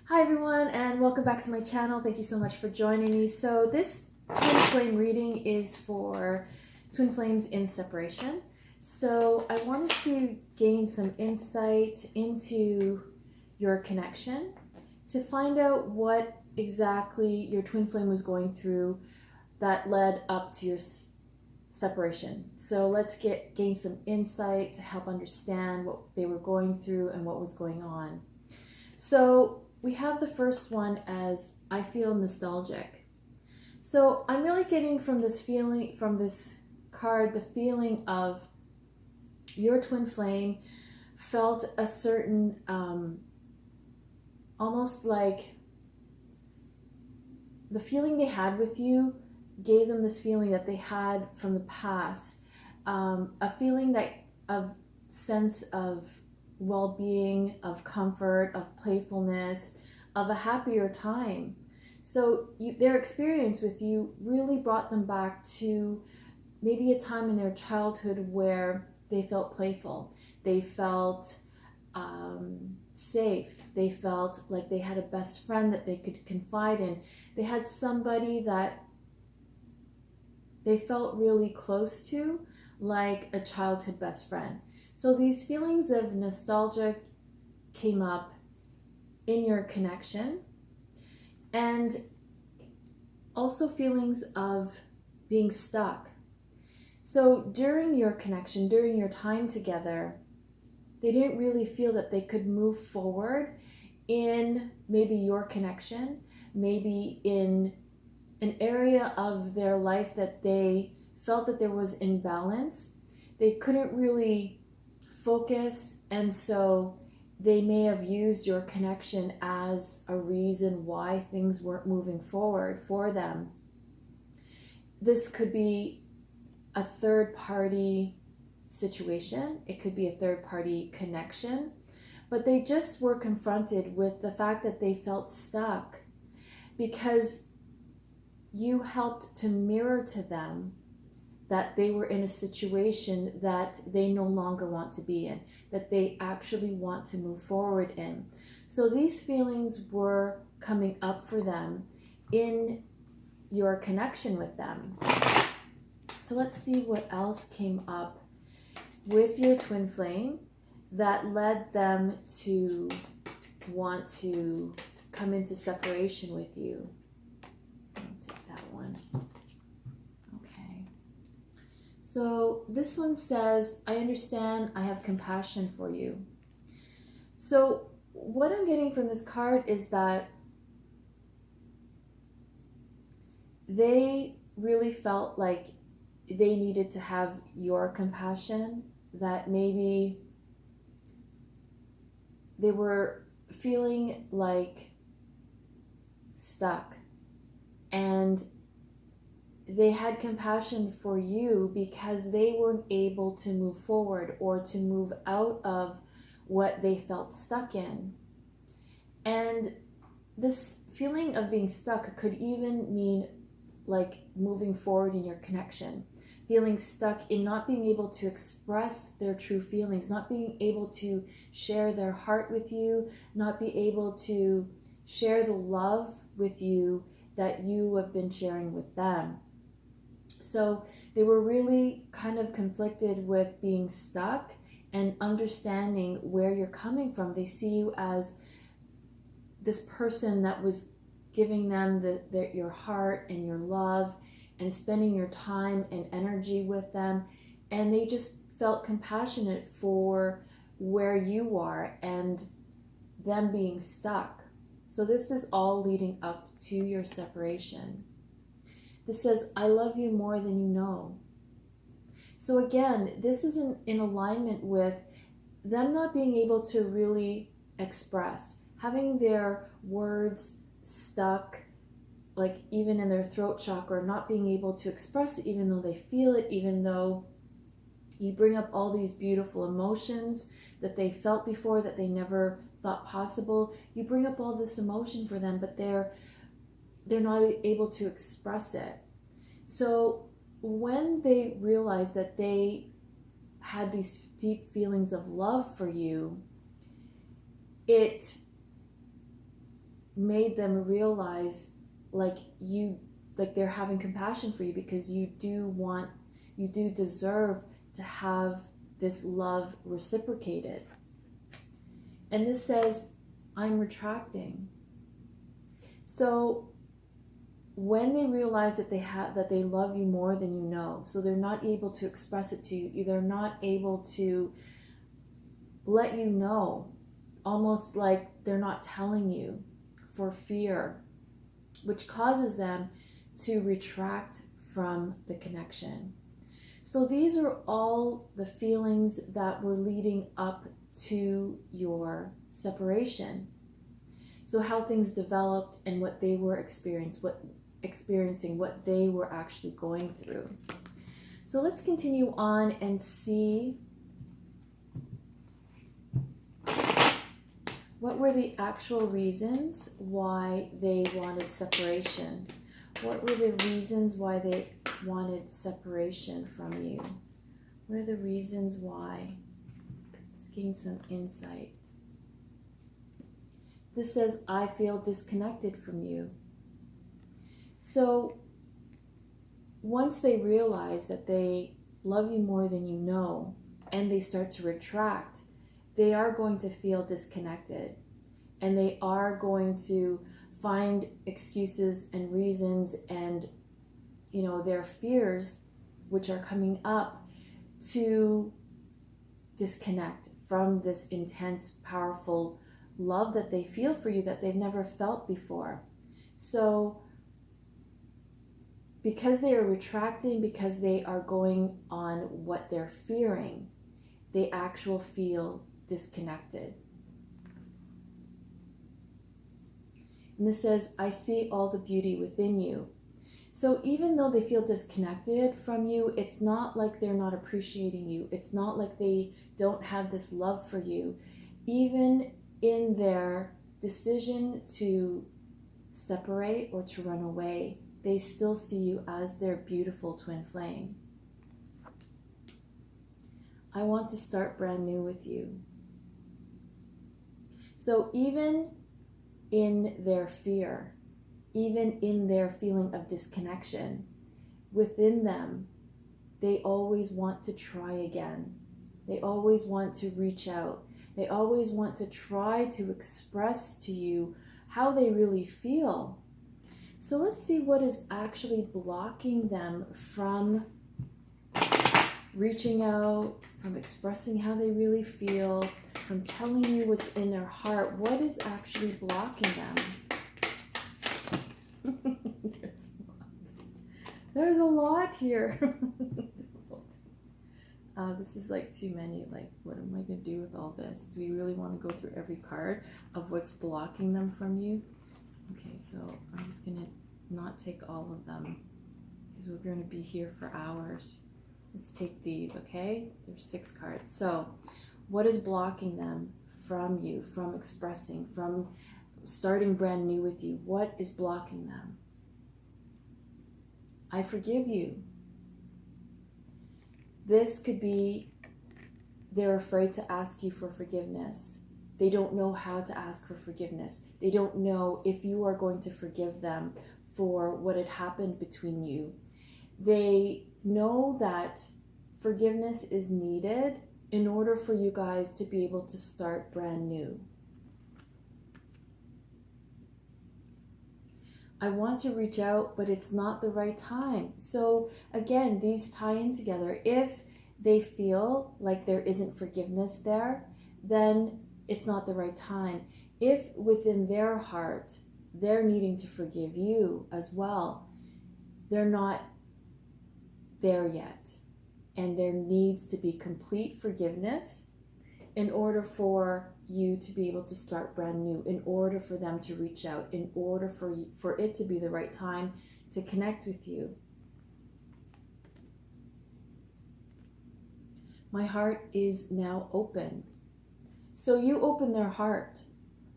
Hi everyone, and welcome back to my channel. Thank you so much for joining me. So this twin flame reading is for twin flames in separation. So I wanted to gain some insight into your connection to find out what exactly your twin flame was going through that led up to your separation. So let's gain some insight to help understand what they were going through and what was going on. So we have the first one as I feel nostalgic. So I'm really getting from this feeling, from this card, the feeling of your twin flame felt a certain, almost like the feeling they had with you gave them this feeling that they had from the past, a feeling that of sense of well-being, of comfort, of playfulness, of a happier time. So their experience with you really brought them back to maybe a time in their childhood where they felt playful, they felt safe, they felt like they had a best friend that they could confide in, they had somebody that they felt really close to, like a childhood best friend. So these feelings of nostalgia came up in your connection, and also feelings of being stuck. So during your connection, during your time together, they didn't really feel that they could move forward in maybe your connection, maybe in an area of their life that they felt that there was imbalance. They couldn't really focus, and so they may have used your connection as a reason why things weren't moving forward for them. This could be a third-party situation, it could be a third-party connection, but they just were confronted with the fact that they felt stuck because you helped to mirror to them that they were in a situation that they no longer want to be in, that they actually want to move forward in. So these feelings were coming up for them in your connection with them. So let's see what else came up with your twin flame that led them to want to come into separation with you. I'll take that one. So this one says, I understand, I have compassion for you. So what I'm getting from this card is that they really felt like they needed to have your compassion, that maybe they were feeling like stuck, and they had compassion for you because they weren't able to move forward or to move out of what they felt stuck in. And this feeling of being stuck could even mean like moving forward in your connection, feeling stuck in not being able to express their true feelings, not being able to share their heart with you, not be able to share the love with you that you have been sharing with them. So they were really kind of conflicted with being stuck and understanding where you're coming from. They see you as this person that was giving them your heart and your love and spending your time and energy with them. And they just felt compassionate for where you are and them being stuck. So this is all leading up to your separation. This says, I love you more than you know. So again, this is in alignment with them not being able to really express, having their words stuck, like even in their throat chakra, not being able to express it even though they feel it, even though you bring up all these beautiful emotions that they felt before that they never thought possible. You bring up all this emotion for them, but they're not able to express it. So when they realized that they had these deep feelings of love for you, it made them realize like they're having compassion for you, because you do deserve to have this love reciprocated. And this says, I'm retracting. So when they realize that they love you more than you know, so they're not able to express it to you, they're not able to let you know, almost like they're not telling you for fear, which causes them to retract from the connection. So these are all the feelings that were leading up to your separation. So how things developed and what they were experiencing, what they were actually going through. So let's continue on and see what were the actual reasons why they wanted separation. What were the reasons why they wanted separation from you? What are the reasons why? Let's gain some insight. This says, I feel disconnected from you. So once they realize that they love you more than you know, and they start to retract, they are going to feel disconnected, and they are going to find excuses and reasons and, their fears, which are coming up, to disconnect from this intense, powerful love that they feel for you that they've never felt before. So because they are retracting, because they are going on what they're fearing, they actually feel disconnected. And this says, I see all the beauty within you. So even though they feel disconnected from you, it's not like they're not appreciating you. It's not like they don't have this love for you. Even in their decision to separate or to run away, they still see you as their beautiful twin flame. I want to start brand new with you. So even in their fear, even in their feeling of disconnection, within them, they always want to try again. They always want to reach out. They always want to try to express to you how they really feel. So let's see what is actually blocking them from reaching out, from expressing how they really feel, from telling you what's in their heart. What is actually blocking them? There's a lot here. This is like too many. Like, what am I going to do with all this? Do we really want to go through every card of what's blocking them from you? Okay, so I'm just going to not take all of them because we're going to be here for hours. Let's take these, okay? There's 6 cards. So what is blocking them from you, from expressing, from starting brand new with you? What is blocking them? I forgive you. This could be they're afraid to ask you for forgiveness. They don't know how to ask for forgiveness. They don't know if you are going to forgive them for what had happened between you. They know that forgiveness is needed in order for you guys to be able to start brand new. I want to reach out, but it's not the right time. So again, these tie in together. If they feel like there isn't forgiveness there, then it's not the right time. If within their heart, they're needing to forgive you as well, they're not there yet. And there needs to be complete forgiveness in order for you to be able to start brand new, in order for them to reach out, in order for it to be the right time to connect with you. My heart is now open. So you open their heart.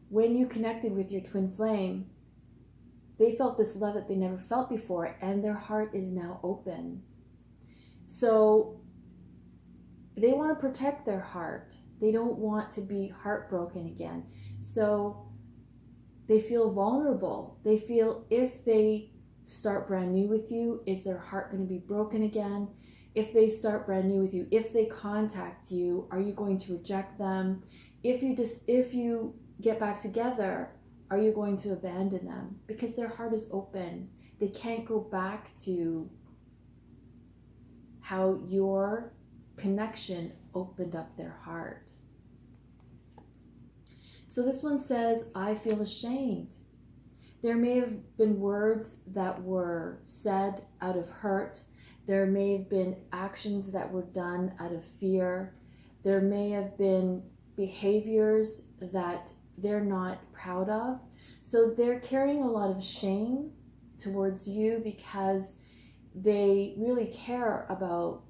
When you connected with your twin flame, they felt this love that they never felt before, and their heart is now open. So they want to protect their heart. They don't want to be heartbroken again. So They feel vulnerable. They feel if they start brand new with you, is their heart going to be broken again? If they start brand new with you, if they contact you, are you going to reject them? If you get back together, are you going to abandon them? Because their heart is open. They can't go back to how your connection opened up their heart. So this one says, I feel ashamed. There may have been words that were said out of hurt. There may have been actions that were done out of fear. There may have been behaviors that they're not proud of. So they're carrying a lot of shame towards you because they really care about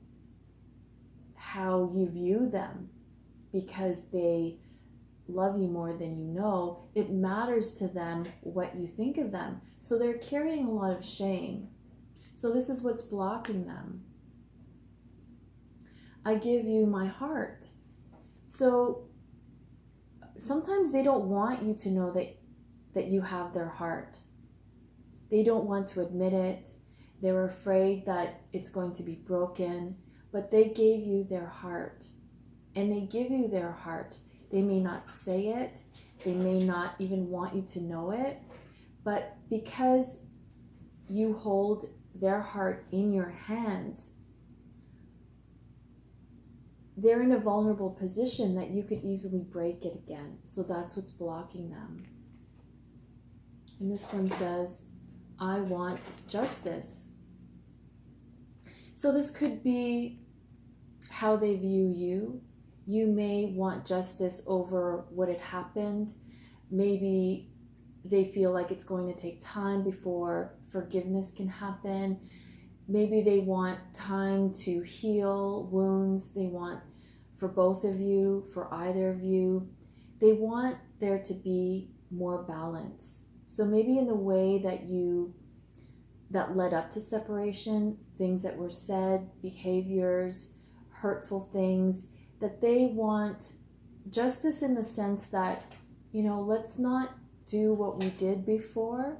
how you view them, because they love you more than you know. It matters to them what you think of them. So they're carrying a lot of shame. So this is what's blocking them. I give you my heart. So sometimes they don't want you to know that you have their heart. They don't want to admit it. They're afraid that it's going to be broken, but they gave you their heart. And they give you their heart. They may not say it. They may not even want you to know it. But because you hold their heart in your hands, they're in a vulnerable position that you could easily break it again. So that's what's blocking them. And this one says, I want justice. So this could be how they view you. You may want justice over what had happened. Maybe they feel like it's going to take time before forgiveness can happen. Maybe they want time to heal wounds. They want, for both of you, for either of you, they want there to be more balance. So maybe in the way that led up to separation, things that were said, behaviors, hurtful things, that they want justice in the sense that, let's not do what we did before.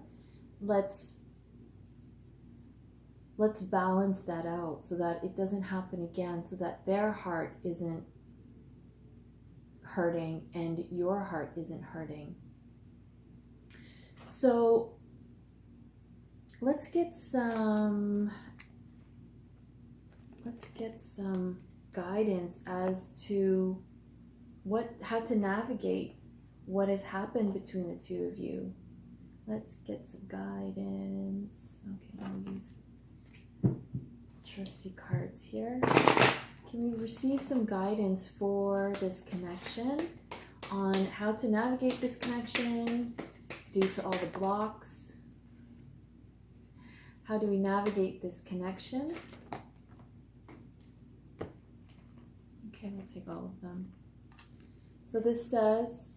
Let's balance that out so that it doesn't happen again, so that their heart isn't hurting and your heart isn't hurting. So let's get some guidance as to how to navigate what has happened between the two of you. Let's get some guidance. Okay, I'm gonna use trusty cards here. Can we receive some guidance for this connection on how to navigate this connection due to all the blocks? How do we navigate this connection? Okay, we'll take all of them. So this says,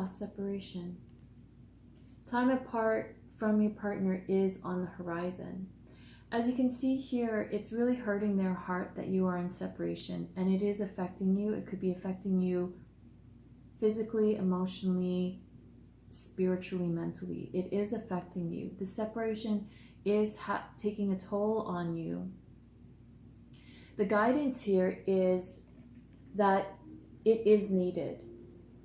separation. Time apart from your partner is on the horizon. As you can see here, it's really hurting their heart that you are in separation, and it is affecting you. It could be affecting you physically, emotionally, spiritually, mentally. It is affecting you. The separation is taking a toll on you. The guidance here is that it is needed.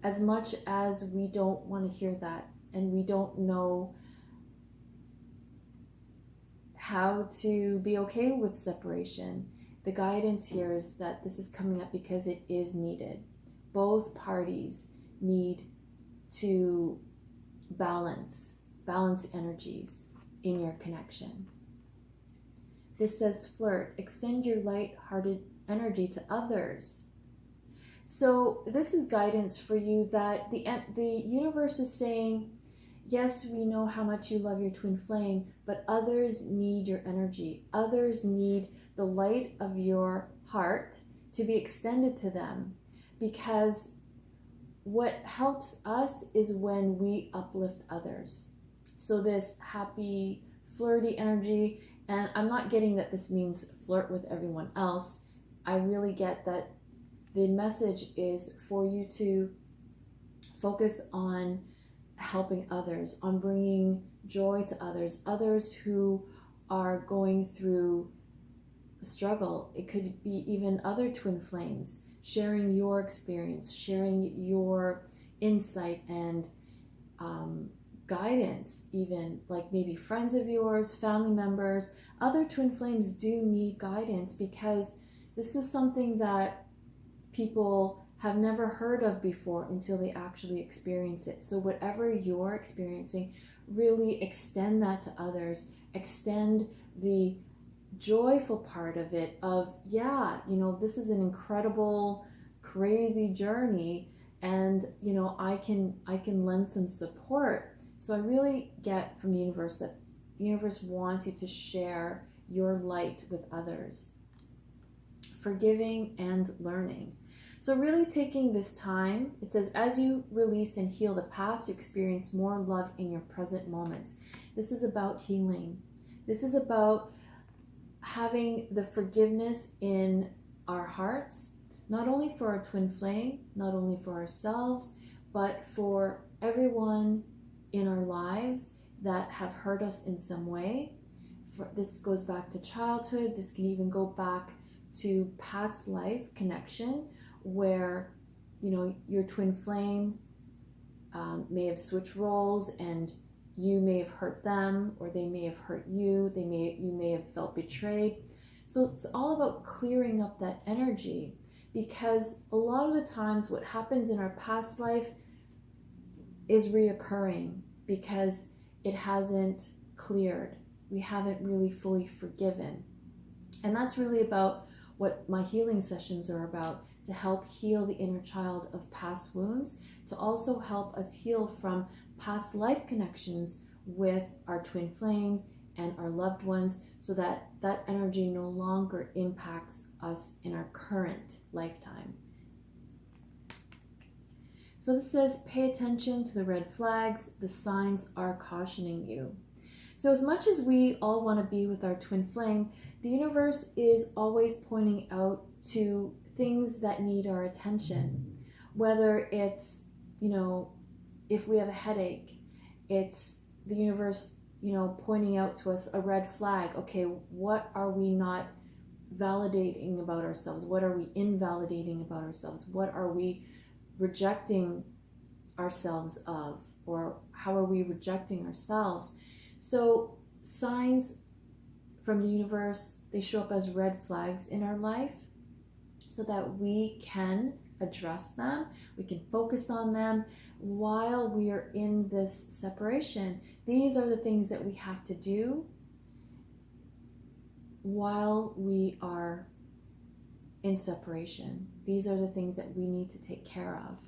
As much as we don't want to hear that, and we don't know how to be okay with separation, the guidance here is that this is coming up because it is needed. Both parties need to balance energies in your connection. This says flirt, extend your light-hearted energy to others. So this is guidance for you that the universe is saying, yes, we know how much you love your twin flame, but others need your energy. Others need the light of your heart to be extended to them, because what helps us is when we uplift others. So this happy, flirty energy, and I'm not getting that this means flirt with everyone else. I really get that the message is for you to focus on helping others, on bringing joy to others, others who are going through struggle. It could be even other twin flames, sharing your experience, sharing your insight and guidance, even like maybe friends of yours, family members. Other twin flames do need guidance because this is something that people have never heard of before until they actually experience it. So whatever you're experiencing, really extend that to others. Extend the joyful part of it, of, yeah, this is an incredible, crazy journey, and I can lend some support. So I really get from the universe that the universe wants you to share your light with others, forgiving and learning. So really taking this time, it says, as you release and heal the past, you experience more love in your present moments. This is about healing. This is about having the forgiveness in our hearts, not only for our twin flame, not only for ourselves, but for everyone in our lives that have hurt us in some way. This goes back to childhood. This can even go back to past life connection, where your twin flame may have switched roles, and you may have hurt them, or they may have hurt you. You may have felt betrayed. So it's all about clearing up that energy, because a lot of the times what happens in our past life is reoccurring because it hasn't cleared. We haven't really fully forgiven. And that's really about what my healing sessions are about, to help heal the inner child of past wounds, to also help us heal from past life connections with our twin flames and our loved ones, so that that energy no longer impacts us in our current lifetime. So this says, pay attention to the red flags. The signs are cautioning you. So as much as we all want to be with our twin flame, the universe is always pointing out to things that need our attention. Whether it's, if we have a headache, it's the universe, pointing out to us a red flag. Okay, what are we not validating about ourselves? What are we invalidating about ourselves? What are we rejecting ourselves of? Or how are we rejecting ourselves? So signs from the universe, they show up as red flags in our life so that we can address them. We can focus on them while we are in this separation. These are the things that we have to do while we are in separation. These are the things that we need to take care of.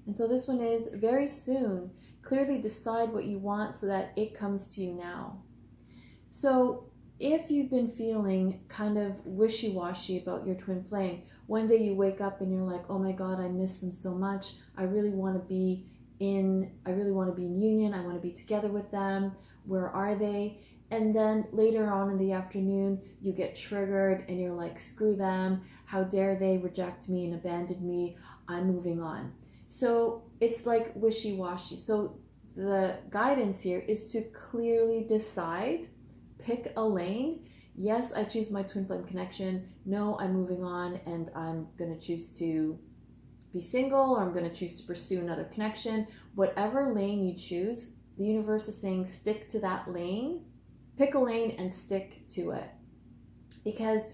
And so this one is, very soon, clearly decide what you want so that it comes to you now. So if you've been feeling kind of wishy-washy about your twin flame, one day you wake up and you're like, oh my God, I miss them so much. I really want to be in union. I want to be together with them. Where are they? And then later on in the afternoon, you get triggered and you're like, screw them. How dare they reject me and abandon me? I'm moving on. So it's like wishy-washy. So the guidance here is to clearly decide, pick a lane. Yes, I choose my twin flame connection. No, I'm moving on and I'm going to choose to be single, or I'm going to choose to pursue another connection. Whatever lane you choose, the universe is saying stick to that lane. Pick a lane and stick to it. Because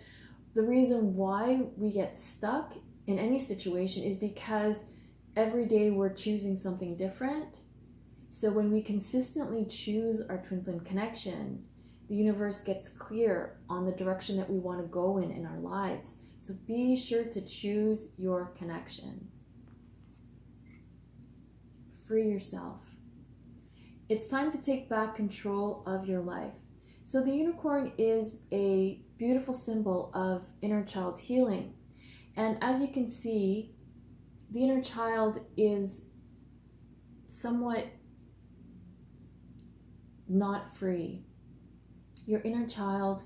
the reason why we get stuck in any situation is because every day we're choosing something different. So when we consistently choose our twin flame connection, the universe gets clear on the direction that we want to go in our lives. So be sure to choose your connection. Free yourself. It's time to take back control of your life. So the unicorn is a beautiful symbol of inner child healing. And as you can see, the inner child is somewhat not free. Your inner child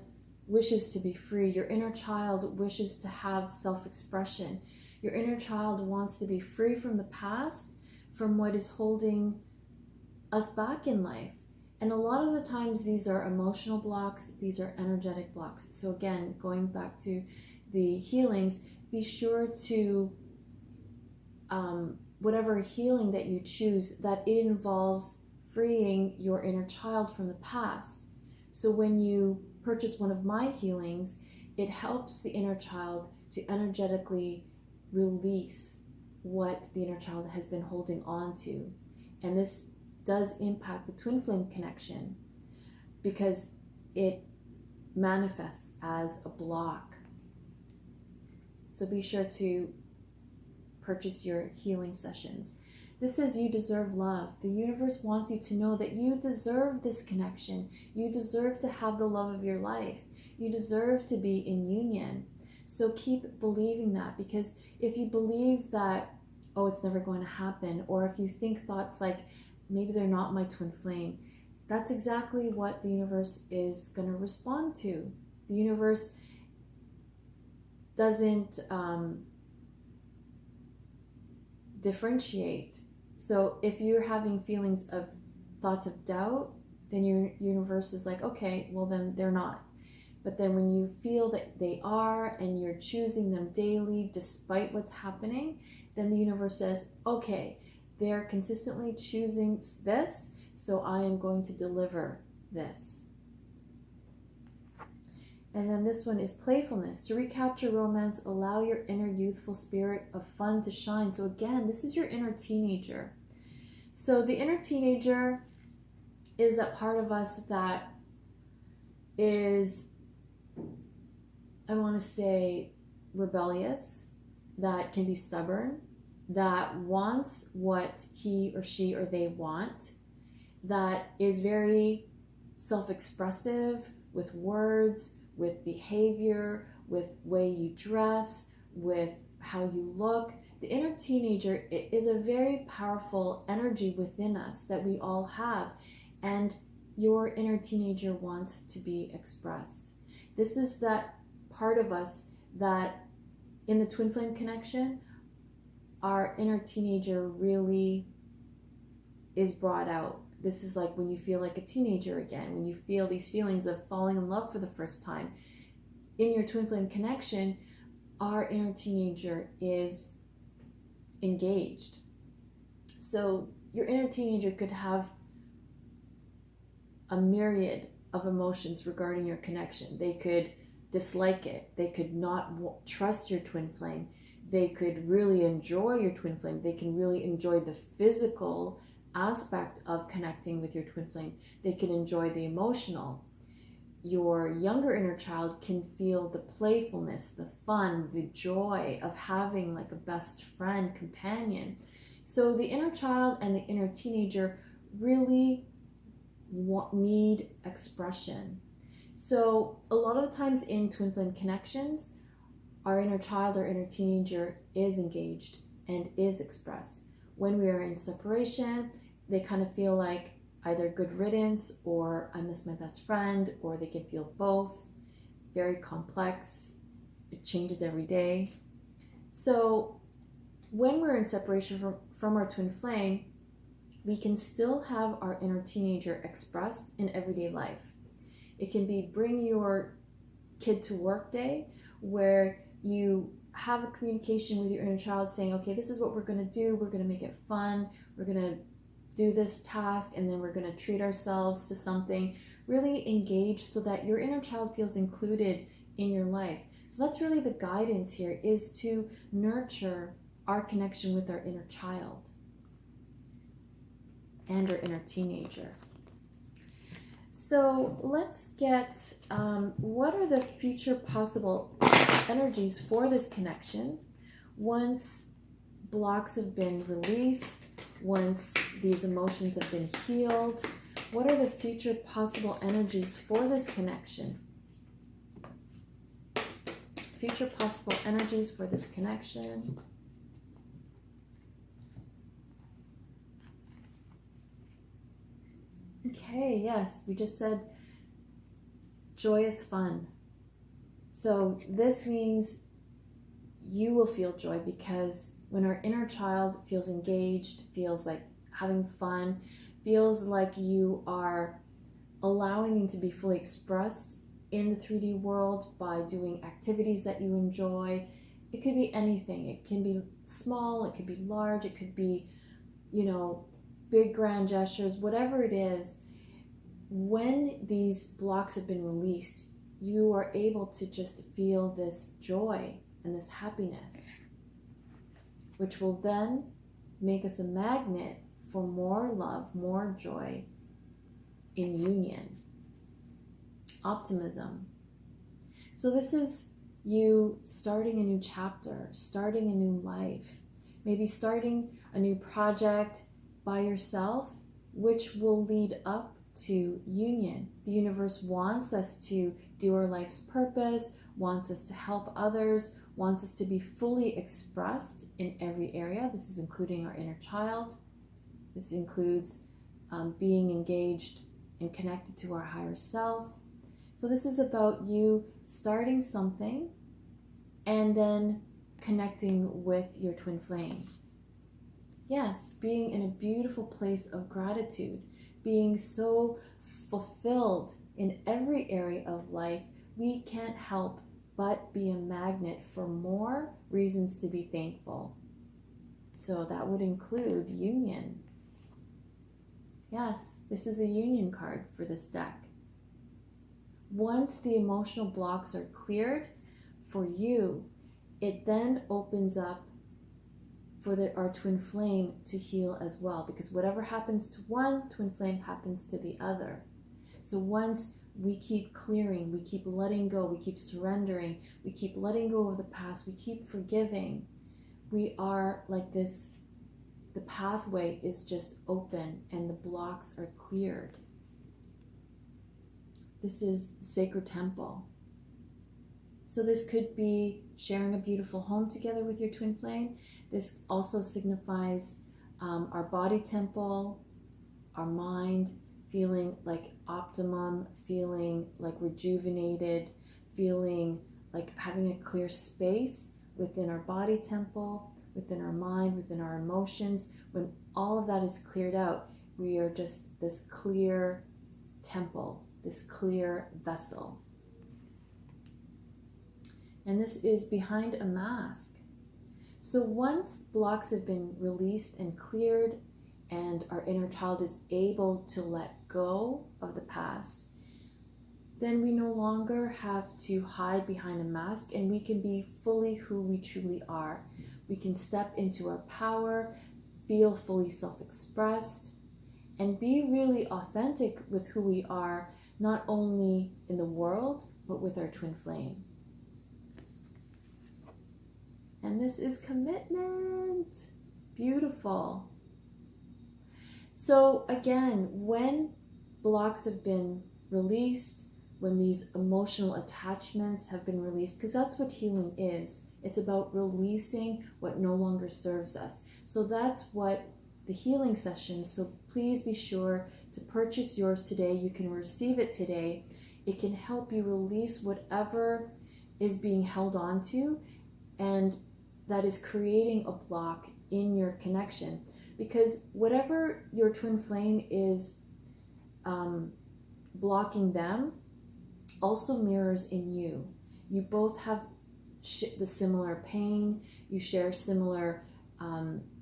wishes to be free. Your inner child wishes to have self-expression. Your inner child wants to be free from the past, from what is holding us back in life. And a lot of the times these are emotional blocks, these are energetic blocks. So again, going back to the healings, be sure to, whatever healing that you choose, that it involves freeing your inner child from the past. So when you purchase one of my healings, it helps the inner child to energetically release what the inner child has been holding on to. And this does impact the twin flame connection because it manifests as a block. So be sure to purchase your healing sessions. This says you deserve love. The universe wants you to know that you deserve this connection. You deserve to have the love of your life. You deserve to be in union. So keep believing that, because if you believe that, oh, it's never going to happen, or if you think thoughts like, maybe they're not my twin flame, that's exactly what the universe is going to respond to. The universe doesn't differentiate. So if you're having feelings of thoughts of doubt, then your universe is like, okay, well then they're not. But then when you feel that they are and you're choosing them daily despite what's happening, then the universe says, okay, they're consistently choosing this, so I am going to deliver this. And then this one is playfulness. To recapture romance, allow your inner youthful spirit of fun to shine. So again, this is your inner teenager. So the inner teenager is that part of us that is, I want to say, rebellious, that can be stubborn, that wants what he or she or they want, that is very self-expressive with words, with behavior, with way you dress, with how you look. The inner teenager is a very powerful energy within us that we all have, and your inner teenager wants to be expressed. This is that part of us that in the twin flame connection, our inner teenager really is brought out. This is like when you feel like a teenager again, when you feel these feelings of falling in love for the first time. In your twin flame connection, our inner teenager is engaged. So your inner teenager could have a myriad of emotions regarding your connection. They could dislike it. They could not trust your twin flame. They could really enjoy your twin flame. They can really enjoy the physical aspect of connecting with your twin flame. They can enjoy the emotional. Your younger inner child can feel the playfulness, the fun, the joy of having like a best friend, companion. So the inner child and the inner teenager really need expression. So a lot of times in twin flame connections, our inner child or inner teenager is engaged and is expressed. When we are in separation, they kind of feel like either good riddance or I miss my best friend, or they can feel both. Very complex. It changes every day. So when we're in separation from our twin flame, we can still have our inner teenager express in everyday life. It can be bring your kid to work day, where you have a communication with your inner child saying, okay, this is what we're going to do. We're going to make it fun. We're going to do this task, and then we're going to treat ourselves to something. Really engage so that your inner child feels included in your life. So that's really the guidance here, is to nurture our connection with our inner child and our inner teenager. So let's get, what are the future possible energies for this connection once blocks have been released, once these emotions have been healed? What are the future possible energies for this connection? Future possible energies for this connection. Okay, yes, we just said joyous fun. So this means you will feel joy because When our inner child feels engaged, feels like having fun, feels like you are allowing it to be fully expressed in the 3D world by doing activities that you enjoy. It could be anything. It can be small, it could be large, it could be, big grand gestures, whatever it is. When these blocks have been released, you are able to just feel this joy and this happiness, which will then make us a magnet for more love, more joy in union, optimism. So this is you starting a new chapter, starting a new life, maybe starting a new project by yourself, which will lead up to union. The universe wants us to do our life's purpose, wants us to help others, wants us to be fully expressed in every area. This is including our inner child. This includes being engaged and connected to our higher self. So this is about you starting something and then connecting with your twin flame. Yes, being in a beautiful place of gratitude, being so fulfilled in every area of life, we can't help but be a magnet for more reasons to be thankful. So that would include union. Yes, this is a union card for this deck. Once the emotional blocks are cleared for you, it then opens up for our twin flame to heal as well, because whatever happens to one, twin flame happens to the other. So once we keep clearing, we keep letting go, we keep surrendering, we keep letting go of the past, we keep forgiving, we are like this, the pathway is just open and the blocks are cleared. This is sacred temple. So this could be sharing a beautiful home together with your twin flame. This also signifies our body temple, our mind, feeling like optimum, feeling like rejuvenated, feeling like having a clear space within our body temple, within our mind, within our emotions. When all of that is cleared out, we are just this clear temple, this clear vessel. And this is behind a mask. So once blocks have been released and cleared and our inner child is able to let go of the past, then we no longer have to hide behind a mask and we can be fully who we truly are. We can step into our power, feel fully self-expressed, and be really authentic with who we are, not only in the world, but with our twin flame. And this is commitment. Beautiful. So again, when blocks have been released, when these emotional attachments have been released, because that's what healing is. It's about releasing what no longer serves us. So that's what the healing session, so please be sure to purchase yours today. You can receive it today. It can help you release whatever is being held on to and that is creating a block in your connection. Because whatever your twin flame is blocking them also mirrors in you. You both have the similar pain, you share similar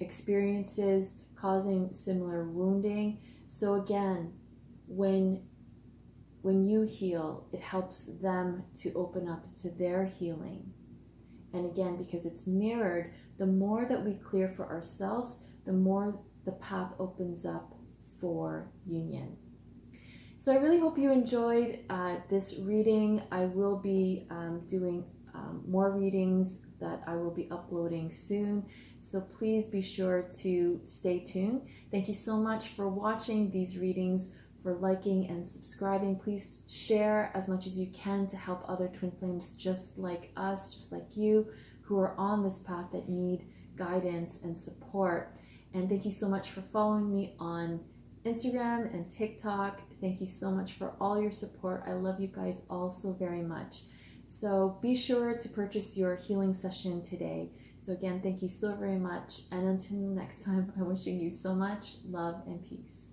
experiences causing similar wounding. So again, when you heal, it helps them to open up to their healing. And again, because it's mirrored, the more that we clear for ourselves, the more the path opens up for union. So I really hope you enjoyed this reading. I will be doing more readings that I will be uploading soon. So please be sure to stay tuned. Thank you so much for watching these readings, for liking and subscribing. Please share as much as you can to help other twin flames just like us, just like you, who are on this path that need guidance and support. And thank you so much for following me on Instagram and TikTok. Thank you so much for all your support. I love you guys all so very much. So be sure to purchase your healing session today So again, thank you so very much. And until next time, I'm wishing you so much love and peace.